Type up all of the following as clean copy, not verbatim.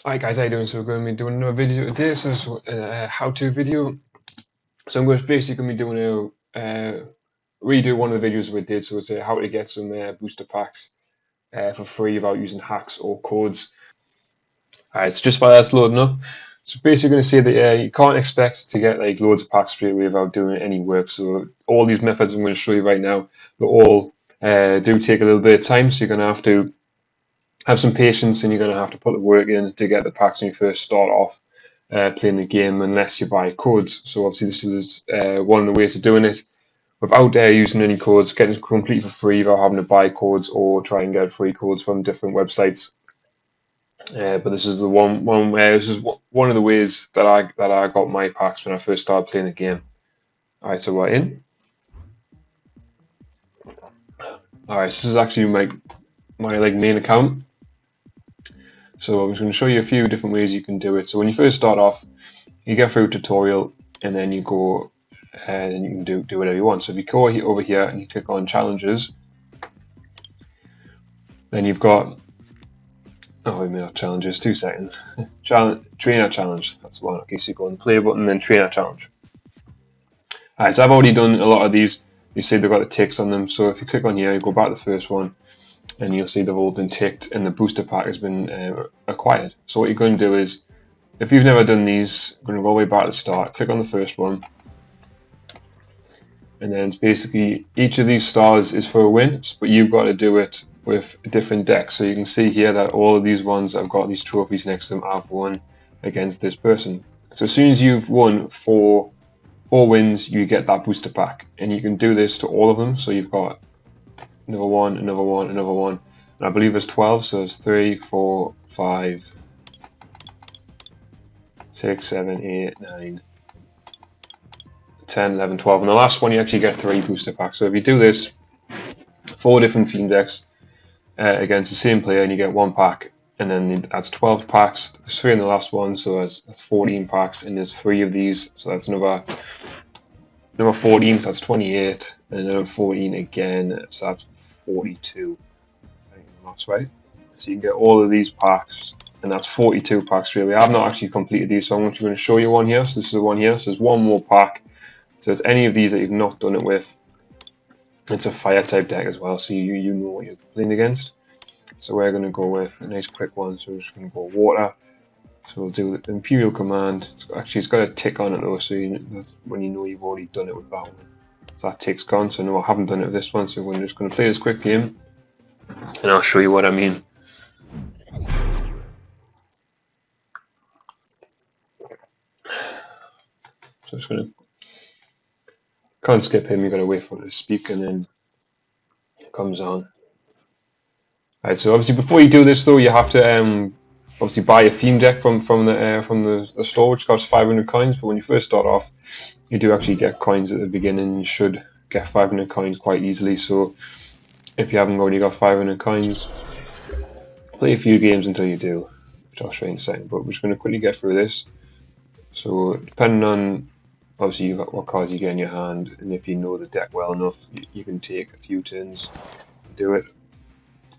Alright guys, how you doing? So we're going to be doing another video today. So it's a how-to video. So I'm basically going to be doing a redo one of the videos we did. So it's how to get some booster packs for free without using hacks or codes. Alright, so just while that's loading up. So basically going to say that you can't expect to get like loads of packs straight away without doing any work. So all these methods I'm going to show you right now, they all do take a little bit of time. So you're going to have some patience, and you're going to have to put the work in to get the packs when you first start off playing the game, unless you buy codes. So obviously this is one of the ways of doing it without using any codes, getting it completely for free without having to buy codes or try and get free codes from different websites. But this is the this is one of the ways that I got my packs when I first started playing the game. All right, so we're in. All right, so this is actually my main account. So I'm just going to show you a few different ways you can do it. So when you first start off, you get through a tutorial, and then you go and you can do whatever you want. So if you go over here and you click on challenges, then you've got, oh, wait a minute, challenges, 2 seconds. Trainer challenge, that's the one. Okay, so you go on the play button, then trainer challenge. Alright, so I've already done a lot of these. You see they've got the ticks on them. So if you click on here, you go back to the first one, and you'll see they've all been ticked and the booster pack has been acquired. So what you're going to do is, if you've never done these, I'm going to go all the way back to the start, click on the first one, and then basically each of these stars is for a win, but you've got to do it with a different deck. So you can see here that all of these ones that have got these trophies next to them I've won against this person. So as soon as you've won four wins, you get that booster pack, and you can do this to all of them. So you've got another one, another one, another one, and I believe there's 12, so it's 3, 4, 5, 6, 7, 8, 9, 10, 11, 12, and the last one you actually get 3 booster packs. So if you do this 4 different theme decks against the same player, and you get 1 pack, and then that's 12 packs, there's 3 in the last one, so that's 14 packs, and there's 3 of these, so that's another 14, so that's 28, and another 14 again, so that's 42. I think that's right. So you can get all of these packs, and that's 42 packs really. I've not actually completed these, so I'm actually going to show you one here. So this is the one here, so there's 1 more pack. So it's any of these that you've not done it with. It's a fire type deck as well, so you know what you're playing against. So we're going to go with a nice quick one, so we're just going to go water. So we'll do the Imperial Command. It's got a tick on it though, so that's when you know you've already done it with that one. So that tick's gone, so no, I haven't done it with this one, so we're just going to play this quick game, and I'll show you what I mean. So it's going to, can't skip him, you've got to wait for it to speak, and then it comes on. Alright, so obviously before you do this though, you have to obviously buy a theme deck from the store, which costs 500 coins. But when you first start off, you do actually get coins at the beginning. You should get 500 coins quite easily. So if you haven't already got 500 coins, play a few games until you do, which I'll show you in a second. But we're just going to quickly get through this. So depending on obviously you've got what cards you get in your hand, and if you know the deck well enough, you can take a few turns to do it,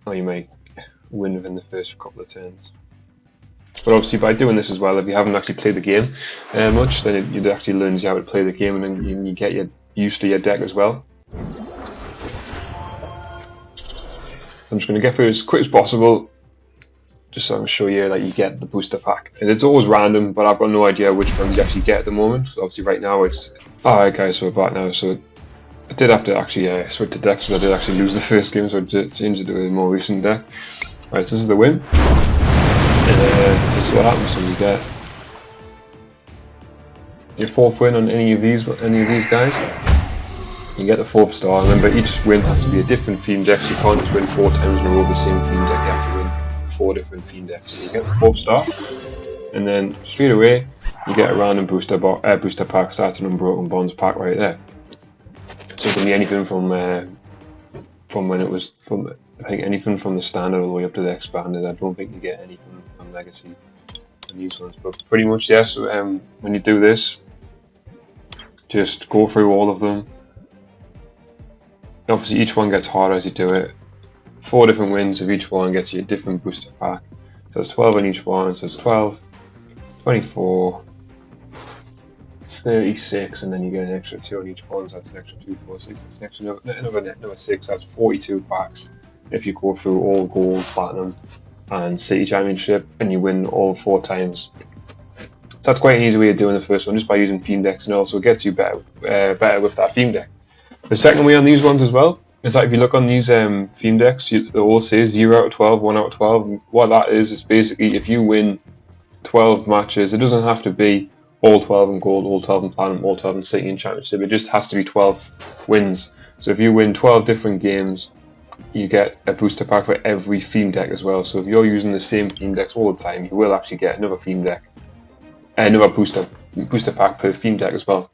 or you might win within the first couple of turns. But obviously by doing this as well, if you haven't actually played the game much, then it actually learns you how to play the game, and then you get used to your deck as well. I'm just going to get through as quick as possible, just so I can show you that you get the booster pack. And it's always random, but I've got no idea which ones you actually get at the moment. So obviously right now it's... Alright guys, so we're back now. So I did have to actually switch to decks, because I did actually lose the first game, so I changed it to a more recent deck. Right, so this is the win. And this is what happens. So you get your 4th win on any of these guys. You get the 4th star. Remember, each win has to be a different theme deck, so you can't just win 4 times in a row the same theme deck. You have to win 4 different theme decks. So you get the 4th star, and then straight away you get a random booster pack. So that's an Unbroken Bonds pack right there. So it can be anything from when it was I think anything from the standard all the way up to the expanded. I don't think you get anything from Legacy and these ones, but pretty much yes. Yeah, so, when you do this, just go through all of them. Obviously each one gets harder as you do it. 4 different wins of each one gets you a different booster pack. So it's 12 on each one, so it's 12, 24, 36, and then you get an extra 2 on each one, so that's an extra 2, 4, 6, that's an extra another 6, that's 42 packs if you go through all gold, platinum, and city championship, and you win all 4 times. So that's quite an easy way of doing the first one, just by using theme decks, and also gets you better with that theme deck. The second way on these ones as well is that if you look on these theme decks, it all says 0 out of 12, 1 out of 12. And what that is basically if you win 12 matches, it doesn't have to be all 12 in gold, all 12 in platinum, all 12 in city and championship. It just has to be 12 wins. So if you win 12 different games, you get a booster pack for every theme deck as well. So if you're using the same theme decks all the time, you will actually get another theme deck, another booster pack per theme deck as well.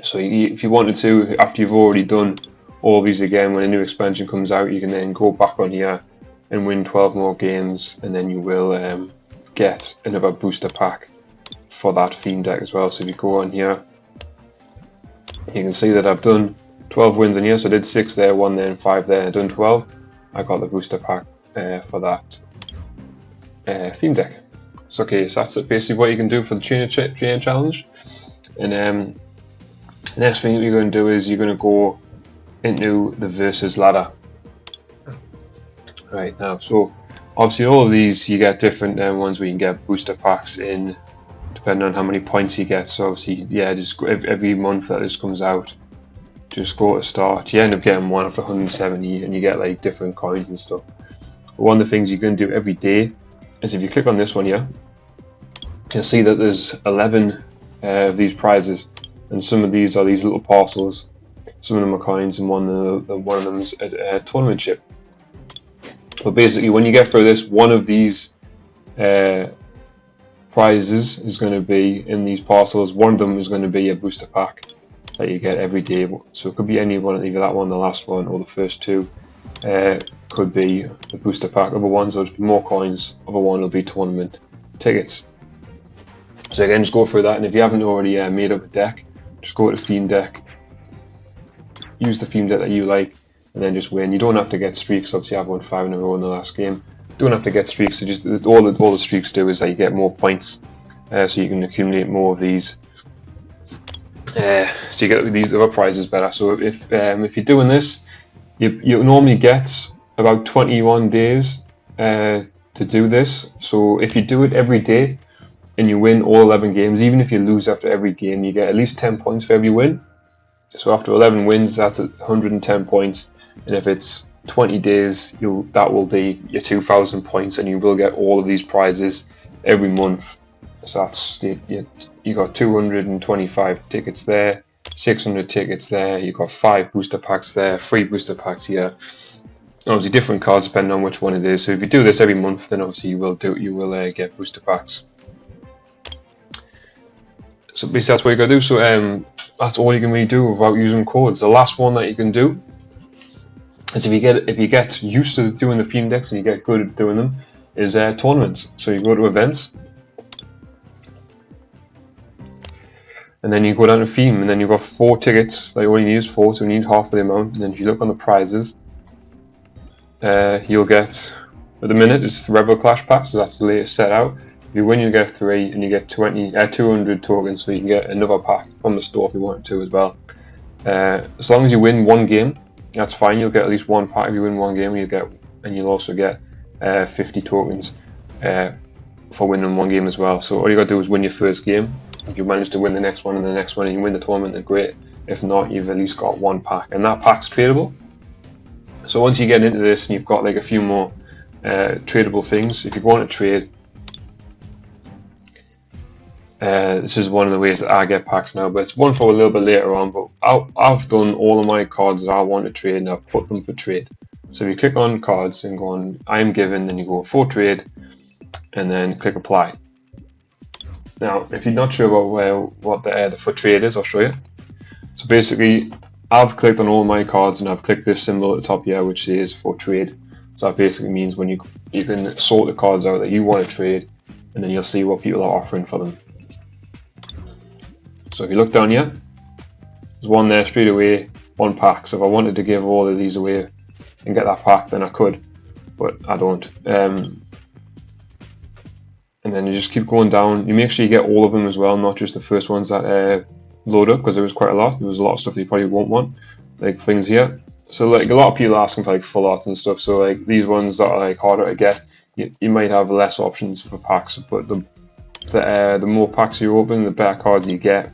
So if you wanted to, after you've already done all these again, when a new expansion comes out, you can then go back on here and win 12 more games, and then you will get another booster pack for that theme deck as well. So if you go on here, you can see that I've done 12 wins in here, so I did 6 there, 1 there, and 5 there. I've done 12. I got the booster pack for that theme deck. So okay, so that's basically what you can do for the trainer challenge. And the next thing you're going to do is you're going to go into the versus ladder. Right now, so obviously all of these you get different ones where you can get booster packs in, depending on how many points you get. So obviously, yeah, just every month that this comes out, just go to start. You end up getting one of 170, and you get like different coins and stuff. But one of the things you can do every day is if you click on this one here, you'll see that there's 11 of these prizes, and some of these are these little parcels. Some of them are coins, and one of them is a tournament chip. But basically, when you get through this, one of these prizes is going to be in these parcels. One of them is going to be a booster pack that you get every day. So it could be any one, either that one, the last one, or the first two. Could be the booster pack. Other ones will be more coins. Other one will be tournament tickets. So again, just go through that. And if you haven't already made up a deck, just go to theme deck. Use the theme deck that you like, and then just win. You don't have to get streaks. Obviously, I've won 5 in a row in the last game. You don't have to get streaks. So just all the streaks do is that you get more points, so you can accumulate more of these. So you get these other prizes better. So if you're doing this, you normally get about 21 days to do this. So if you do it every day and you win all 11 games, even if you lose after every game, you get at least 10 points for every win. So after 11 wins, that's 110 points. And if it's 20 days, that will be your 2,000 points, and you will get all of these prizes every month. So that's you got 225 tickets there, 600 tickets there. You got 5 booster packs there, 3 booster packs here. Obviously, different cards depending on which one it is. So if you do this every month, then obviously you will get booster packs. So basically, that's what you got to do. So that's all you can really do without using codes. The last one that you can do is if you get used to doing the theme decks and you get good at doing them, is tournaments. So you go to events, and then you go down to theme, and then you've got 4 tickets. That you only need 4, so you need half of the amount. And then if you look on the prizes, you'll get, at the minute, it's Rebel Clash pack, so that's the latest set out. If you win, you get 3, and you get 200 tokens, so you can get another pack from the store if you want to as well. As long as you win 1 game, that's fine. You'll get at least 1 pack if you win 1 game, and you'll also get 50 tokens for winning 1 game as well. So all you got to do is win your first game. If you manage to win the next one and the next one, and you win the tournament, then great. If not, you've at least got 1 pack, and that pack's tradable. So once you get into this and you've got like a few more tradable things, if you want to trade, this is one of the ways that I get packs now, but it's one for a little bit later on. But I've done all of my cards that I want to trade, and I've put them for trade. So if you click on cards and go on I am given, then you go for trade, and then click apply. Now, if you're not sure about what the for trade is, I'll show you. So basically, I've clicked on all my cards, and I've clicked this symbol at the top here, which is for trade. So that basically means when you can sort the cards out that you want to trade, and then you'll see what people are offering for them. So if you look down here, there's one there straight away, 1 pack. So if I wanted to give all of these away and get that pack, then I could, but I don't. and then you just keep going down. You make sure you get all of them as well, not just the first ones that load up, because there was quite a lot. There was a lot of stuff that you probably won't want, like things here. So like a lot of people are asking for like full art and stuff. So like these ones that are like harder to get, you might have less options for packs. But the more packs you open, the better cards you get.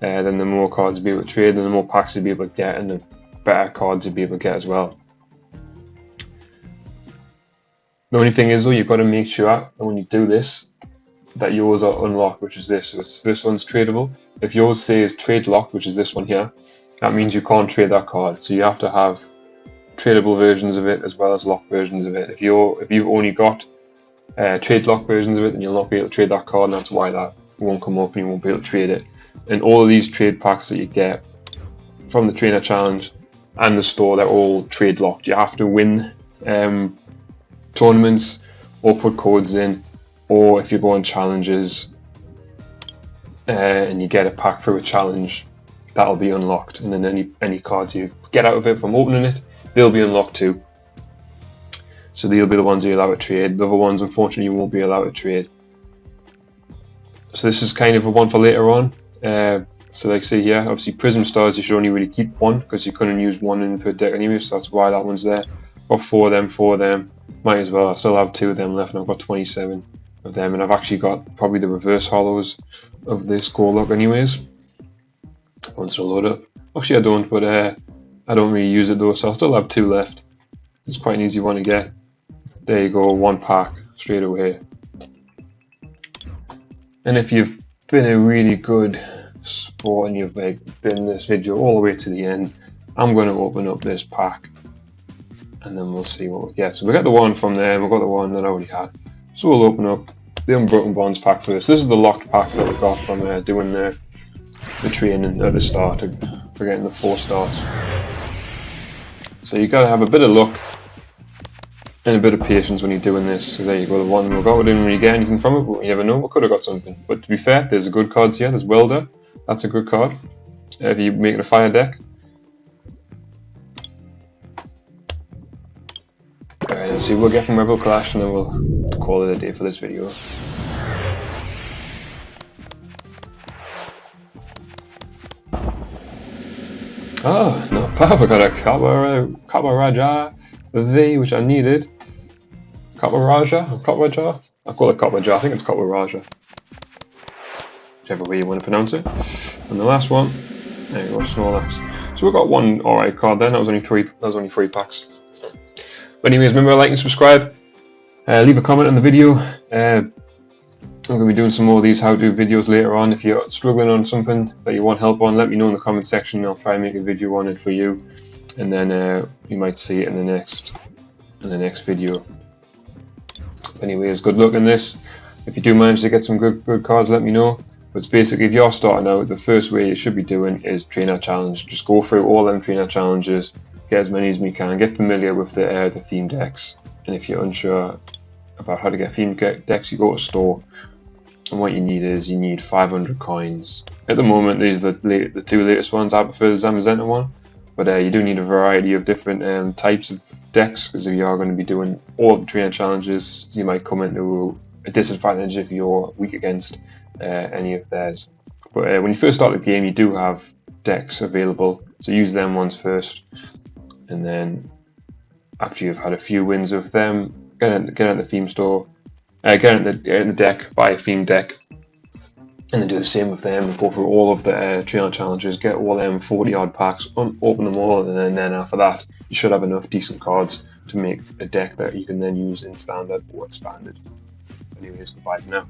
Then the more cards you'll be able to trade, and the more packs you'll be able to get, and the better cards you'll be able to get as well. The only thing is though, you've got to make sure that when you do this, that yours are unlocked, which is this. So this one's tradable. If yours says trade locked, which is this one here, that means you can't trade that card. So you have to have tradable versions of it as well as locked versions of it. If you've only got trade locked versions of it, then you'll not be able to trade that card, and that's why that won't come up and you won't be able to trade it. And all of these trade packs that you get from the trainer challenge and the store, they're all trade locked. You have to win tournaments or put codes in, or if you go on challenges and you get a pack through a challenge, that'll be unlocked, and then any cards you get out of it from opening it, they'll be unlocked too. So they'll be the ones you're allowed to trade. The other ones, unfortunately, you won't be allowed to trade. So this is kind of a one for later on. So like say here, obviously Prism Stars, you should only really keep one, because you couldn't use one in per deck anyway, so that's why that one's there. Got four of them, might as well. I still have 2 of them left, and I've got 27 of them, and I've actually got probably the reverse hollows of this Gorlock anyways. Once I load up. Actually I don't, but I don't really use it though, so I still have 2 left. It's quite an easy one to get. There you go, 1 pack straight away. And if you've been a really good sport and you've like been in this video all the way to the end, I'm going to open up this pack and then we'll see what we get. So we got the one from there, we've got the one that I already had. So we'll open up the Unbroken Bonds pack first. This is the locked pack that we got from doing the training at the start for getting the 4 stars. So you got to have a bit of luck and a bit of patience when you're doing this. So there you go, the one we got. We didn't really get anything from it, but you never know, we could have got something. But to be fair, there's good cards here. There's Welder, that's a good card if you make it a fire deck. Alright, let's see what we'll get from Rebel Clash, and then we'll call it a day for this video. Oh, not bad. We got a Kabaraja V, which I needed. Kabaraja? I call it Kabaraja. I think it's Kabaraja. Whichever way you want to pronounce it. And the last one, there you go, Snorlax. So we got one alright card then. That was only 3 packs. But anyways, remember to like and subscribe. Leave a comment on the video. I'm going to be doing some more of these how-to videos later on. If you're struggling on something that you want help on, let me know in the comment section. I'll try and make a video on it for you, and then you might see it in the next video. Anyways, good luck in this. If you do manage to get some good cards, let me know. But it's basically, if you're starting out, the first way you should be doing is trainer challenge. Just go through all them trainer challenges, get as many as you can, get familiar with the theme decks, and if you're unsure about how to get theme decks, you go to a store. And what you need 500 coins. At the moment, these are the 2 latest ones. I prefer the Zamazenta one, but you do need a variety of different types of decks, because if you are going to be doing all of the trainer challenges, you might come into a disadvantage if you're weak against any of theirs. But when you first start the game, you do have decks available, so use them ones first, and then after you've had a few wins of them, get out the theme store. Get in the deck, buy a theme deck, and then do the same with them. Go through all of the trainer challenges, get all them 40 odd packs, open them all, and then after that, you should have enough decent cards to make a deck that you can then use in standard or expanded. Anyways, goodbye for now.